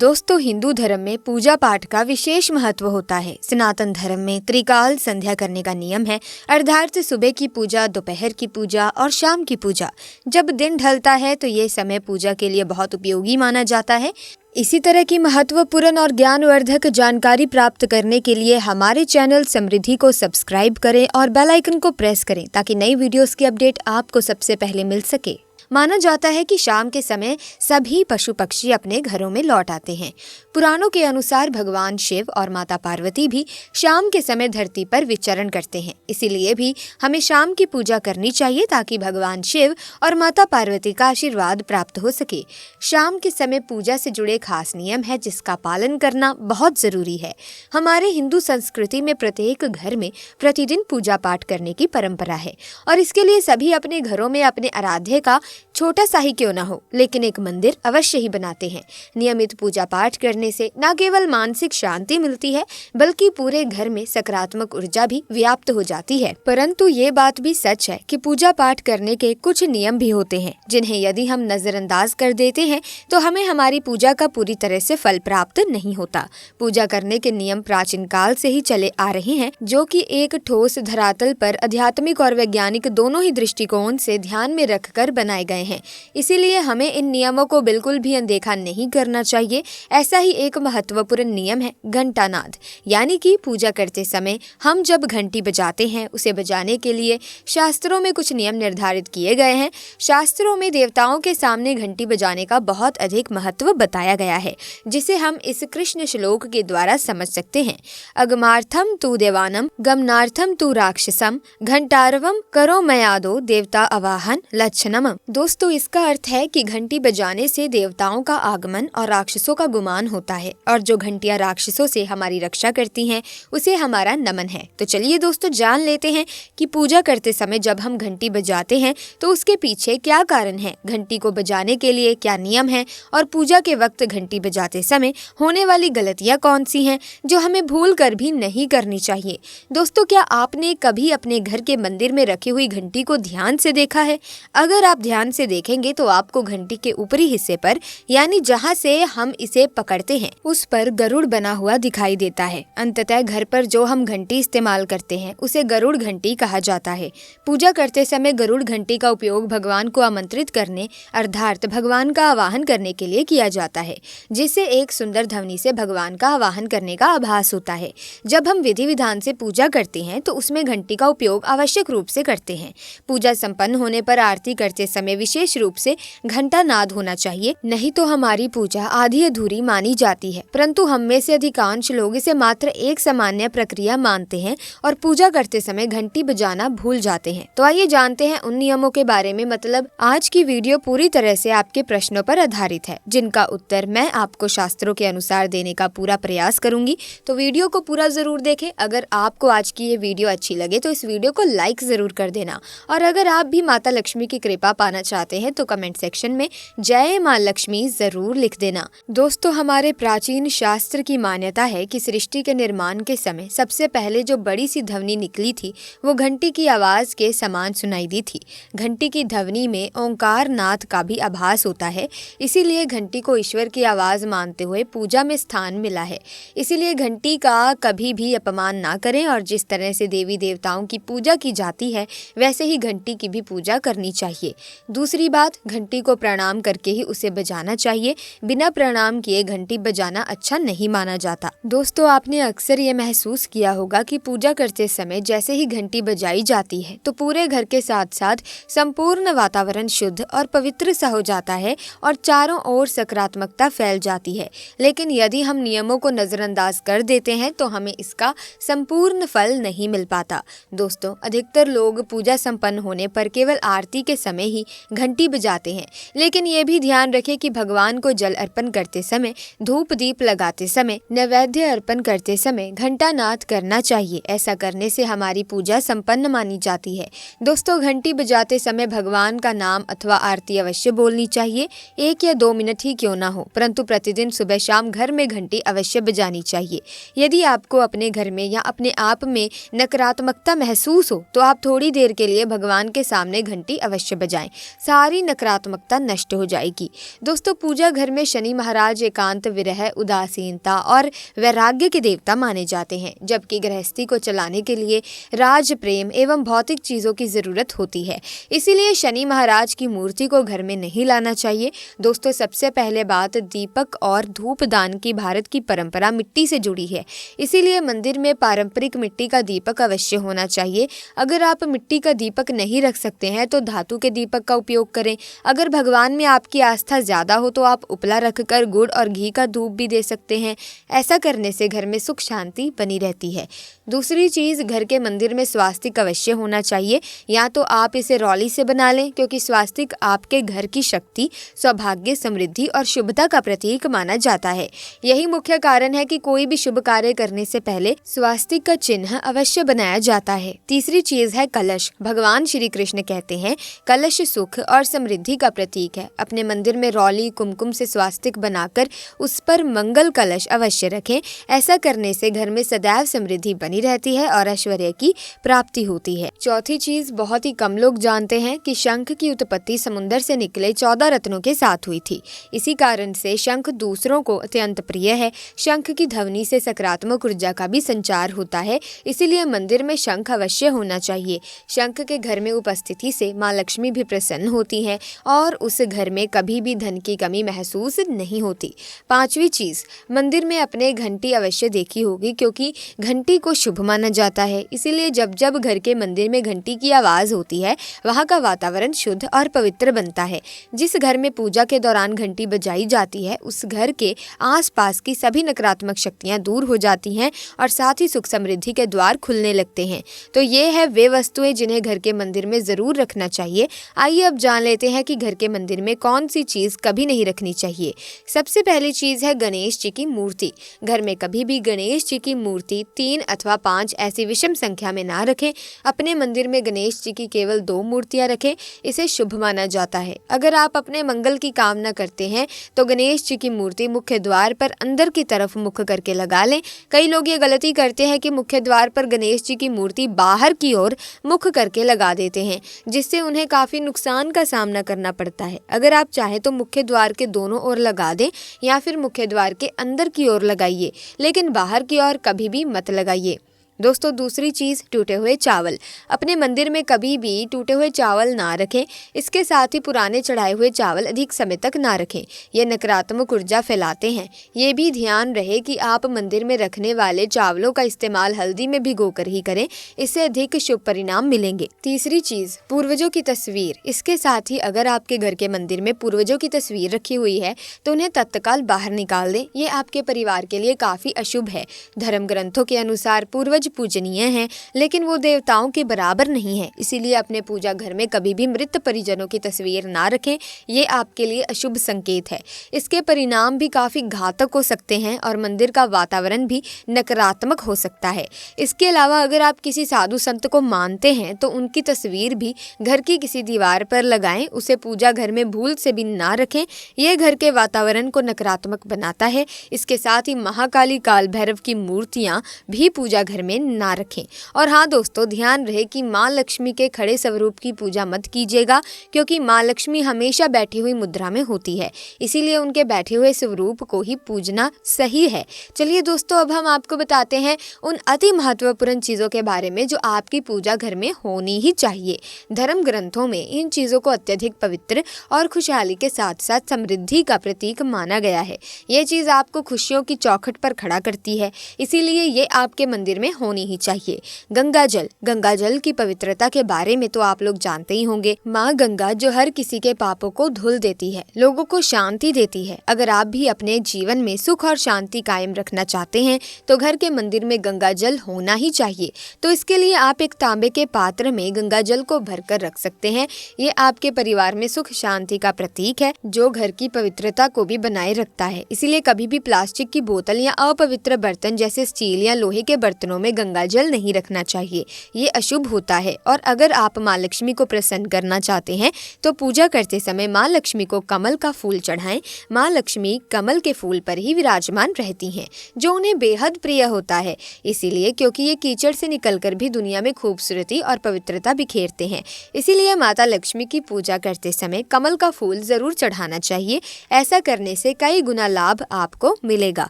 दोस्तों, हिंदू धर्म में पूजा पाठ का विशेष महत्व होता है। सनातन धर्म में त्रिकाल संध्या करने का नियम है, अर्थात सुबह की पूजा, दोपहर की पूजा और शाम की पूजा। जब दिन ढलता है तो ये समय पूजा के लिए बहुत उपयोगी माना जाता है। इसी तरह की महत्वपूर्ण और ज्ञानवर्धक जानकारी प्राप्त करने के लिए हमारे चैनल समृद्धि को सब्सक्राइब करें और बेल आइकन को प्रेस करें ताकि नई वीडियोस की अपडेट आपको सबसे पहले मिल सके। माना जाता है कि शाम के समय सभी पशु पक्षी अपने घरों में लौट आते हैं। पुराणों के अनुसार भगवान शिव और माता पार्वती भी शाम के समय धरती पर विचरण करते हैं। इसीलिए भी हमें शाम की पूजा करनी चाहिए ताकि भगवान शिव और माता पार्वती का आशीर्वाद प्राप्त हो सके। शाम के समय पूजा से जुड़े खास नियम है जिसका पालन करना बहुत जरूरी है। हमारे हिंदू संस्कृति में प्रत्येक घर में प्रतिदिन पूजा पाठ करने की परंपरा है और इसके लिए सभी अपने घरों में अपने आराध्य का छोटा सा ही क्यों ना हो, लेकिन एक मंदिर अवश्य ही बनाते हैं। नियमित पूजा पाठ करने से न केवल मानसिक शांति मिलती है बल्कि पूरे घर में सकारात्मक ऊर्जा भी व्याप्त हो जाती है। परंतु ये बात भी सच है कि पूजा पाठ करने के कुछ नियम भी होते हैं जिन्हें यदि हम नजरअंदाज कर देते हैं तो हमें हमारी पूजा का पूरी तरह से फल प्राप्त नहीं होता। पूजा करने के नियम प्राचीन काल से ही चले आ रहे हैं, जो कि एक ठोस धरातल पर आध्यात्मिक और वैज्ञानिक दोनों ही दृष्टिकोण से ध्यान में रखकर बनाए गए हैं। इसीलिए हमें इन नियमों को बिल्कुल भी अनदेखा नहीं करना चाहिए। ऐसा ही एक महत्वपूर्ण नियम है घंटानाद, यानी कि पूजा करते समय हम जब घंटी बजाते हैं उसे बजाने के लिए शास्त्रों में कुछ नियम निर्धारित किए गए हैं। शास्त्रों में देवताओं के सामने घंटी बजाने का बहुत अधिक महत्व बताया गया है, जिसे हम इस कृष्ण श्लोक के द्वारा समझ सकते हैं। अगमार्थम तु देवानम गमनार्थम तु राक्षसम घंटारवम करो मयादो देवता अवाहन लक्षणम। दोस्तों, इसका अर्थ है कि घंटी बजाने से देवताओं का आगमन और राक्षसों का गुमान होता है और जो घंटियां राक्षसों से हमारी रक्षा करती हैं उसे हमारा नमन है। तो चलिए दोस्तों, जान लेते हैं कि पूजा करते समय जब हम घंटी बजाते हैं तो उसके पीछे क्या कारण है, घंटी को बजाने के लिए क्या नियम है और पूजा के वक्त घंटी बजाते समय होने वाली गलतियां कौन सी हैं जो हमें भूल कर भी नहीं करनी चाहिए। दोस्तों, क्या आपने कभी अपने घर के मंदिर में रखी हुई घंटी को ध्यान से देखा है? अगर आप ध्यान से देखेंगे तो आपको घंटी के ऊपरी हिस्से पर, यानी जहां से हम इसे पकड़ते हैं, उस पर गरुड़ बना हुआ दिखाई देता है। अंततः घर पर जो हम घंटी इस्तेमाल करते हैं उसे गरुड़ घंटी कहा जाता है। पूजा करते समय गरुड़ घंटी का उपयोग भगवान को आमंत्रित करने अर्थात भगवान का आवाहन करने के लिए किया जाता है, जिससे एक सुंदर ध्वनि से भगवान का आवाहन करने का आभास होता है। जब हम विधि विधान से पूजा करते हैं तो उसमें घंटी का उपयोग आवश्यक रूप से करते हैं। पूजा संपन्न होने पर आरती करते समय विशेष रूप से घंटा नाद होना चाहिए, नहीं तो हमारी पूजा आधी अधूरी मानी जाती है। परंतु हम में से अधिकांश लोग इसे मात्र एक सामान्य प्रक्रिया मानते हैं और पूजा करते समय घंटी बजाना भूल जाते हैं। तो आइए जानते हैं उन नियमों के बारे में। मतलब आज की वीडियो पूरी तरह से आपके प्रश्नों पर आधारित है, जिनका उत्तर मैं आपको शास्त्रों के अनुसार देने का पूरा प्रयास करूंगी। तो वीडियो को पूरा जरूर देखें। अगर आपको आज की ये वीडियो अच्छी लगे तो इस वीडियो को लाइक जरूर कर देना, और अगर आप भी माता लक्ष्मी की कृपा पाना चाहते हैं तो कमेंट सेक्शन में जय मां लक्ष्मी जरूर लिख देना। दोस्तों, हमारे प्राचीन शास्त्र की मान्यता है कि सृष्टि के निर्माण के समय सबसे पहले जो बड़ी सी ध्वनि निकली थी वो घंटी की आवाज के समान सुनाई दी थी। घंटी की ध्वनि में ओंकार नाद का भी आभास होता है, इसीलिए घंटी को ईश्वर की आवाज मानते हुए पूजा में स्थान मिला है। इसीलिए घंटी का कभी भी अपमान ना करें और जिस तरह से देवी देवताओं की पूजा की जाती है वैसे ही घंटी की भी पूजा करनी चाहिए। दूसरी बात, घंटी को प्रणाम करके ही उसे बजाना चाहिए। बिना प्रणाम किए घंटी बजाना अच्छा नहीं माना जाता। दोस्तों, आपने अक्सर ये महसूस किया होगा कि पूजा करते समय जैसे ही घंटी बजाई जाती है तो पूरे घर के साथ साथ संपूर्ण वातावरण शुद्ध और पवित्र सा हो जाता है और चारों ओर सकारात्मकता फैल जाती है। लेकिन यदि हम नियमों को नजरअंदाज कर देते हैं तो हमें इसका संपूर्ण फल नहीं मिल पाता। दोस्तों, अधिकतर लोग पूजा संपन्न होने पर केवल आरती के समय ही घंटी बजाते हैं, लेकिन ये भी ध्यान रखें कि भगवान को जल अर्पण करते समय, धूप दीप लगाते समय, नैवेद्य अर्पण करते समय घंटा नाद करना चाहिए। ऐसा करने से हमारी पूजा संपन्न मानी जाती है। दोस्तों, घंटी बजाते समय भगवान का नाम अथवा आरती अवश्य बोलनी चाहिए। 1 या 2 मिनट ही क्यों ना हो, परंतु प्रतिदिन सुबह शाम घर में घंटी अवश्य बजानी चाहिए। यदि आपको अपने घर में या अपने आप में नकारात्मकता महसूस हो तो आप थोड़ी देर के लिए भगवान के सामने घंटी अवश्य बजाएं। सारी नकारात्मकता नष्ट हो जाएगी। दोस्तों, पूजा घर में शनि महाराज एकांत, विरह, उदासीनता और वैराग्य के देवता माने जाते हैं, जबकि गृहस्थी को चलाने के लिए राज, प्रेम एवं भौतिक चीजों की जरूरत होती है। इसीलिए शनि महाराज की मूर्ति को घर में नहीं लाना चाहिए। दोस्तों, सबसे पहले बात, दीपक और धूप दान की भारत की परंपरा मिट्टी से जुड़ी है। इसीलिए मंदिर में पारंपरिक मिट्टी का दीपक अवश्य होना चाहिए। अगर आप मिट्टी का दीपक नहीं रख सकते हैं तो धातु के दीपक का उपयोग करें। अगर भगवान में आपकी आस्था ज्यादा हो तो आप उपला रखकर गुड़ और घी का धूप भी दे सकते हैं। ऐसा करने से घर में सुख शांति बनी रहती है। दूसरी चीज, घर के मंदिर में स्वास्तिक अवश्य होना चाहिए। या तो आप इसे रौली से बना लें, क्योंकि स्वास्तिक आपके घर की शक्ति, सौभाग्य, समृद्धि और शुभता का प्रतीक माना जाता है। यही मुख्य कारण है कि कोई भी शुभ कार्य करने से पहले स्वास्तिक का चिन्ह अवश्य बनाया जाता है। तीसरी चीज है कलश। भगवान श्री कृष्ण कहते हैं, कलश सुख और समृद्धि का प्रतीक है। अपने मंदिर में रौली, कुमकुम से स्वास्तिक बनाकर उस पर मंगल कलश अवश्य रखें। ऐसा करने से घर में सदैव समृद्धि बनी रहती है और ऐश्वर्य की प्राप्ति होती है। चौथी चीज, बहुत ही कम लोग जानते हैं कि शंख की उत्पत्ति समुद्र से निकले 14 रत्नों के साथ हुई थी। इसी कारण से शंख दूसरों को अत्यंत प्रिय है। शंख की ध्वनि से सकारात्मक ऊर्जा का भी संचार होता है। इसीलिए मंदिर में शंख अवश्य होना चाहिए। शंख के घर में उपस्थिति से माँ लक्ष्मी भी प्रसन्न होती है और उस घर में कभी भी धन की कमी महसूस नहीं होती। पांचवी चीज, मंदिर में अपने घंटी अवश्य देखी होगी, क्योंकि घंटी को शुभ माना जाता है। इसीलिए जब जब घर के मंदिर में घंटी की आवाज होती है, वहाँ का वातावरण शुद्ध और पवित्र बनता है। जिस घर में पूजा के दौरान घंटी बजाई जाती है, उस घर के आसपास की सभी नकारात्मक शक्तियां दूर हो जाती हैं और साथ ही सुख समृद्धि के द्वार खुलने लगते हैं। तो ये है वे वस्तुएं जिन्हें घर के मंदिर में जरूर रखना चाहिए। आइए अब जान लेते हैं कि घर के मंदिर में कौन सी चीज कभी नहीं रखनी चाहिए। सबसे पहली चीज है गणेश जी की मूर्ति। घर में कभी भी गणेश जी की मूर्ति 3 अथवा 5 ऐसी विषम संख्या में ना रखें। अपने मंदिर में गणेश जी की केवल 2 मूर्तियां रखें। इसे शुभ माना जाता है। अगर आप अपने मंगल की कामना करते हैं तो गणेश जी की मूर्ति मुख्य द्वार पर अंदर की तरफ मुख करके लगा लें। कई लोग ये गलती करते हैं कि मुख्य द्वार पर गणेश जी की मूर्ति बाहर की ओर मुख करके लगा देते हैं, जिससे उन्हें काफी नुकसान का सामना करना पड़ता है। अगर आप चाहें तो मुख्य द्वार के दोनों ओर लगा दें या फिर मुख्य द्वार के अंदर की ओर लगाइए, लेकिन बाहर की ओर कभी भी मत लगाइए। दोस्तों, दूसरी चीज़, टूटे हुए चावल। अपने मंदिर में कभी भी टूटे हुए चावल ना रखें। इसके साथ ही पुराने चढ़ाए हुए चावल अधिक समय तक ना रखें। ये नकारात्मक ऊर्जा फैलाते हैं। ये भी ध्यान रहे कि आप मंदिर में रखने वाले चावलों का इस्तेमाल हल्दी में भिगोकर ही करें। इससे अधिक शुभ परिणाम मिलेंगे। तीसरी चीज़, पूर्वजों की तस्वीर। इसके साथ ही अगर आपके घर के मंदिर में पूर्वजों की तस्वीर रखी हुई है तो उन्हें तत्काल बाहर निकाल दें। ये आपके परिवार के लिए काफ़ी अशुभ है। धर्म ग्रंथों के अनुसार पूर्वज पूजनीय हैं, लेकिन वो देवताओं के बराबर नहीं है। इसीलिए अपने पूजा घर में कभी भी मृत परिजनों की तस्वीर ना रखें। ये आपके लिए अशुभ संकेत है। इसके परिणाम भी काफ़ी घातक हो सकते हैं और मंदिर का वातावरण भी नकारात्मक हो सकता है। इसके अलावा अगर आप किसी साधु संत को मानते हैं तो उनकी तस्वीर भी घर की किसी दीवार पर लगाएं। उसे पूजा घर में भूल से भी ना रखें। यह घर के वातावरण को नकारात्मक बनाता है। इसके साथ ही महाकाली, काल भैरव की मूर्तियां भी पूजा घर में ना रखें। और हाँ दोस्तों, ध्यान रहे कि माँ लक्ष्मी के खड़े स्वरूप की पूजा मत कीजिएगा, क्योंकि माँ लक्ष्मी हमेशा बैठी हुई मुद्रा में होती है। इसीलिए उनके बैठे हुए स्वरूप को ही पूजना सही है। चलिए दोस्तों, अब हम आपको बताते हैं उन अति महत्वपूर्ण चीज़ों के बारे में जो आपकी पूजा घर में होनी ही चाहिए। धर्म ग्रंथों में इन चीज़ों को अत्यधिक पवित्र और खुशहाली के साथ साथ समृद्धि का प्रतीक माना गया है। ये चीज़ आपको खुशियों की चौखट पर खड़ा करती है, इसीलिए ये आपके मंदिर में होनी ही चाहिए। गंगा जल। गंगा जल की पवित्रता के बारे में तो आप लोग जानते ही होंगे। माँ गंगा जो हर किसी के पापों को धुल देती है, लोगों को शांति देती है। अगर आप भी अपने जीवन में सुख और शांति कायम रखना चाहते हैं तो घर के मंदिर में गंगा जल होना ही चाहिए। तो इसके लिए आप एक तांबे के पात्र में गंगा जल को भरकर रख सकते हैं। ये आपके परिवार में सुख शांति का प्रतीक है, जो घर की पवित्रता को भी बनाए रखता है। इसीलिए कभी भी प्लास्टिक की बोतल या अपवित्र बर्तन जैसे स्टील या लोहे के बर्तनों में में गंगा जल नहीं रखना चाहिए, ये अशुभ होता है। और अगर आप माँ लक्ष्मी को प्रसन्न करना चाहते हैं तो पूजा करते समय माँ लक्ष्मी को कमल का फूल चढ़ाएं। माँ लक्ष्मी कमल के फूल पर ही विराजमान रहती हैं, जो उन्हें बेहद प्रिय होता है, इसीलिए क्योंकि ये कीचड़ से निकलकर भी दुनिया में खूबसूरती और पवित्रता बिखेरते हैं। इसीलिए माता लक्ष्मी की पूजा करते समय कमल का फूल जरूर चढ़ाना चाहिए। ऐसा करने से कई गुना लाभ आपको मिलेगा।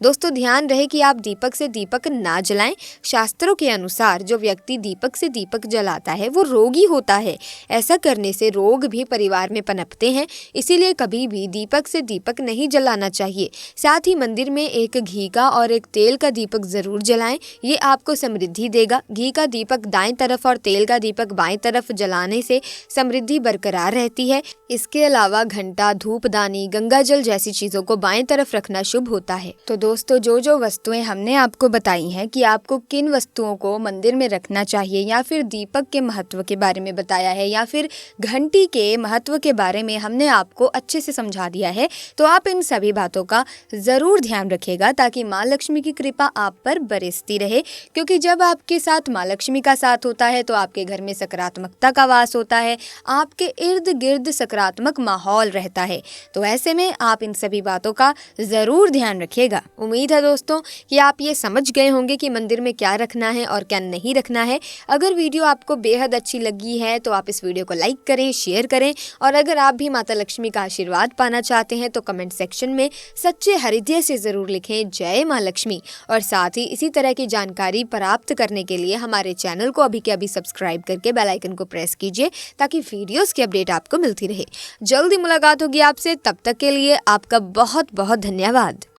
दोस्तों, ध्यान रहे कि आप दीपक से दीपक ना जलाएं। शास्त्रों के अनुसार जो व्यक्ति दीपक से दीपक जलाता है वो रोगी होता है। ऐसा करने से रोग भी परिवार में पनपते हैं, इसीलिए कभी भी दीपक से दीपक नहीं जलाना चाहिए। साथ ही मंदिर में एक घी का और एक तेल का दीपक जरूर जलाएं, ये आपको समृद्धि देगा। घी का दीपक दाएं तरफ और तेल का दीपक बाएं तरफ जलाने से समृद्धि बरकरार रहती है। इसके अलावा घंटा, धूपदानी, गंगा जल जैसी चीजों को बाएं तरफ रखना शुभ होता है। तो दोस्तों, जो जो वस्तुएं हमने आपको बताई हैं कि आपको किन वस्तुओं को मंदिर में रखना चाहिए, या फिर दीपक के महत्व के बारे में बताया है, या फिर घंटी के महत्व के बारे में हमने आपको अच्छे से समझा दिया है, तो आप इन सभी बातों का जरूर ध्यान रखिएगा ताकि माँ लक्ष्मी की कृपा आप पर बरसती रहे। क्योंकि जब आपके साथ माँ लक्ष्मी का साथ होता है तो आपके घर में सकारात्मकता का वास होता है, आपके इर्द गिर्द सकारात्मक माहौल रहता है। तो ऐसे में आप इन सभी बातों का जरूर ध्यान रखिएगा। उम्मीद है दोस्तों कि आप ये समझ गए होंगे कि मंदिर में क्या रखना है और क्या नहीं रखना है। अगर वीडियो आपको बेहद अच्छी लगी है तो आप इस वीडियो को लाइक करें, शेयर करें, और अगर आप भी माता लक्ष्मी का आशीर्वाद पाना चाहते हैं तो कमेंट सेक्शन में सच्चे हृदय से जरूर लिखें जय माँ लक्ष्मी। और साथ ही इसी तरह की जानकारी प्राप्त करने के लिए हमारे चैनल को अभी के अभी सब्सक्राइब करके बेल आइकन को प्रेस कीजिए ताकि वीडियोस की अपडेट आपको मिलती रहे। जल्दी मुलाकात होगी आपसे, तब तक के लिए आपका बहुत बहुत धन्यवाद।